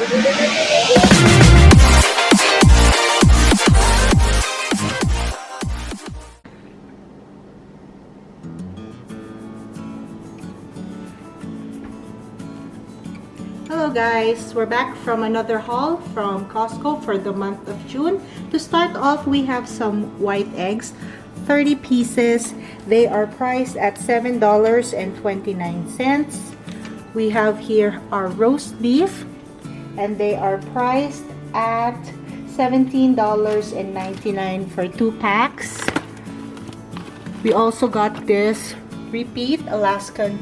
Hello guys, we're back from another haul from Costco for the month of June. To start off, we have some white eggs, 30 pieces. They are priced at $7.29. We have here our roast beef, and they are priced at $17.99 for 2 packs. We also got this repeat Alaskan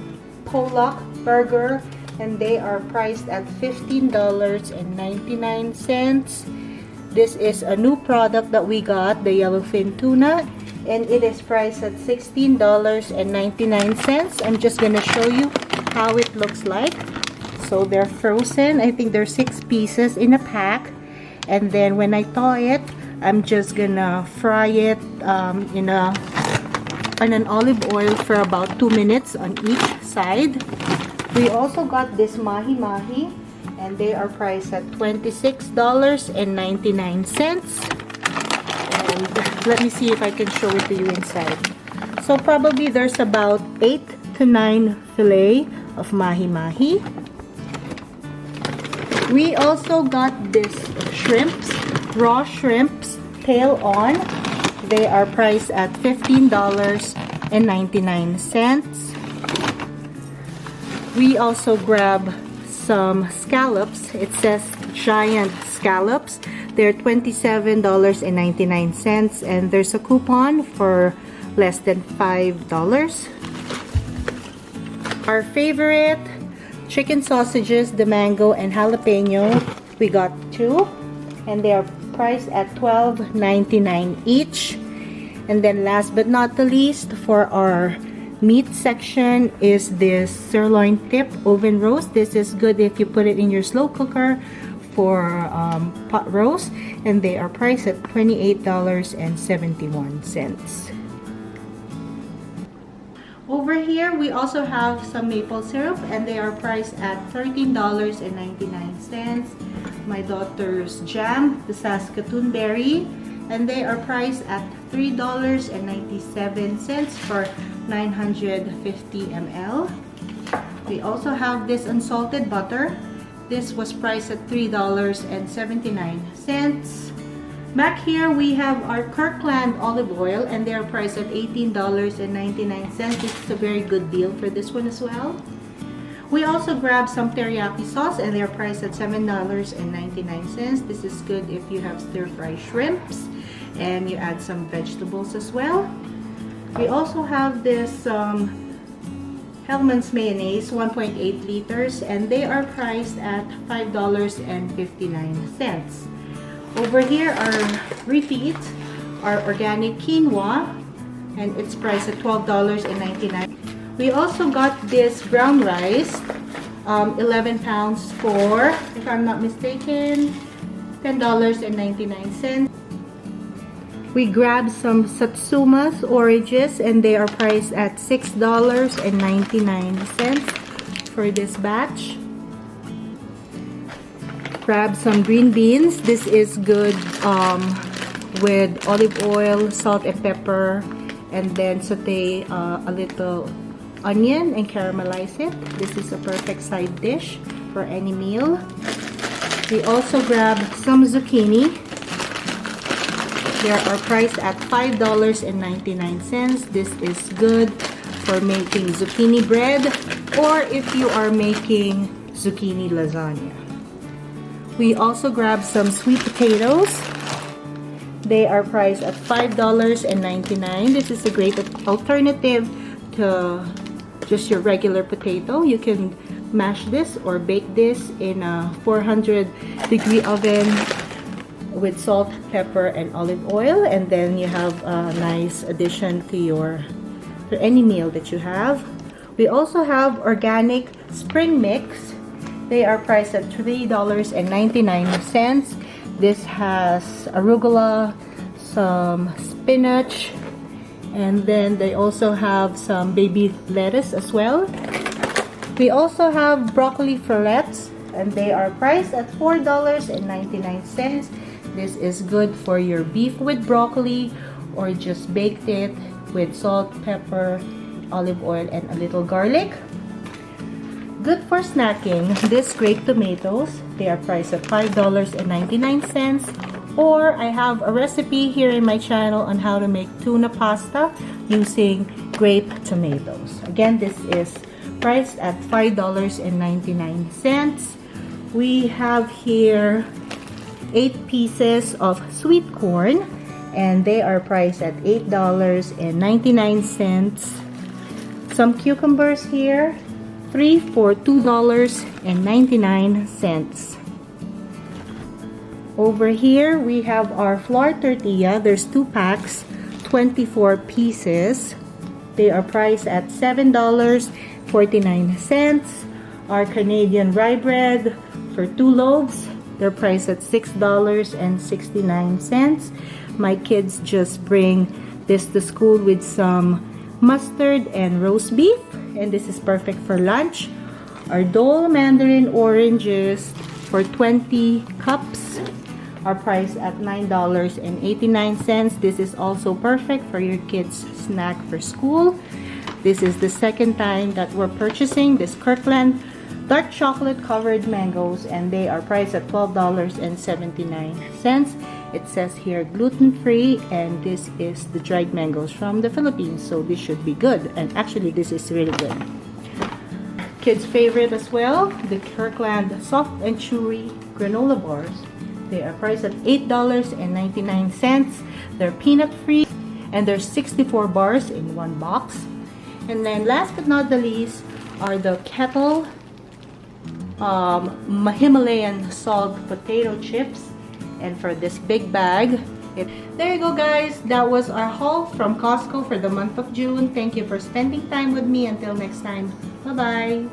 Pollock burger, and they are priced at $15.99. This is a new product that we got, the yellowfin tuna, and it is priced at $16.99. I'm just gonna show you how it looks like. So they're frozen. I think there's 6 pieces in a pack, and then when I thaw it, I'm just gonna fry it in an olive oil for about 2 minutes on each side. We also got this mahi-mahi, and they are priced at $26.99. And let me see if I can show it to you inside. So probably there's about 8 to 9 fillet of mahi-mahi. We also got this shrimps, raw shrimps, tail on. They are priced at $15.99. We also grab some scallops. It says giant scallops. They're $27.99, and there's a coupon for less than $5. Our favorite chicken sausages, the mango and jalapeno, we got 2, and they are priced at $12.99 each. And then last but not the least, for our meat section is this sirloin tip oven roast. This is good if you put it in your slow cooker for pot roast, and they are priced at $28.71. Over here, we also have some maple syrup, and they are priced at $13.99. My daughter's jam, the Saskatoon berry, and they are priced at $3.97 for 950 ml. We also have this unsalted butter. This was priced at $3.79. Back here we have our Kirkland olive oil, and they are priced at $18.99. This is a very good deal for this one as well. We also grabbed some teriyaki sauce, and they're priced at $7.99. This is good if you have stir-fry shrimps and you add some vegetables as well. We also have this Hellmann's mayonnaise, 1.8 liters, and they are priced at $5.59. Over here are repeat, our organic quinoa, and it's priced at $12.99. We also got this brown rice, 11 pounds for, if I'm not mistaken, $10.99. We grabbed some Satsuma's oranges, and they are priced at $6.99 for this batch. Grab some green beans. This is good with olive oil, salt and pepper, and then saute a little onion and caramelize it. This is a perfect side dish for any meal. We also grab some zucchini. They are priced at $5.99. This is good for making zucchini bread, or if you are making zucchini lasagna. We also grabbed some sweet potatoes. They are priced at $5.99. This is a great alternative to just your regular potato. You can mash this or bake this in a 400-degree oven with salt, pepper, and olive oil, and then you have a nice addition to any meal that you have. We also have organic spring mix. They are priced at $3.99. This has arugula, some spinach, and then they also have some baby lettuce as well. We also have broccoli florets. and they are priced at $4.99. This is good for your beef with broccoli, or just baked it with salt, pepper, olive oil, and a little garlic. Good for snacking. These grape tomatoes, they are priced at $5.99. Or I have a recipe here in my channel on how to make tuna pasta using grape tomatoes. Again, this is priced at $5.99. We have here 8 pieces of sweet corn, and they are priced at $8.99. Some cucumbers here, 3 for $2.99. Over here, we have our flour tortilla. There's 2 packs, 24 pieces. They are priced at $7.49. Our Canadian rye bread for 2 loaves, they're priced at $6.69. My kids just bring this to school with some mustard and roast beef, and this is perfect for lunch. Our Dole mandarin oranges for 20 cups are priced at $9.89. This is also perfect for your kids' snack for school. This is the second time that we're purchasing this Kirkland dark chocolate covered mangoes, and they are priced at $12.79. It says here gluten-free, and this is the dried mangoes from the Philippines, so this should be good. And actually, this is really good. Kids' favorite as well, the Kirkland soft and chewy granola bars. They are priced at $8.99. They're peanut-free, and there's 64 bars in one box. And then last but not the least are the Kettle Himalayan salt potato chips. And for this big bag, there you go, guys. That was our haul from Costco for the month of June. Thank you for spending time with me. Until next time, bye-bye.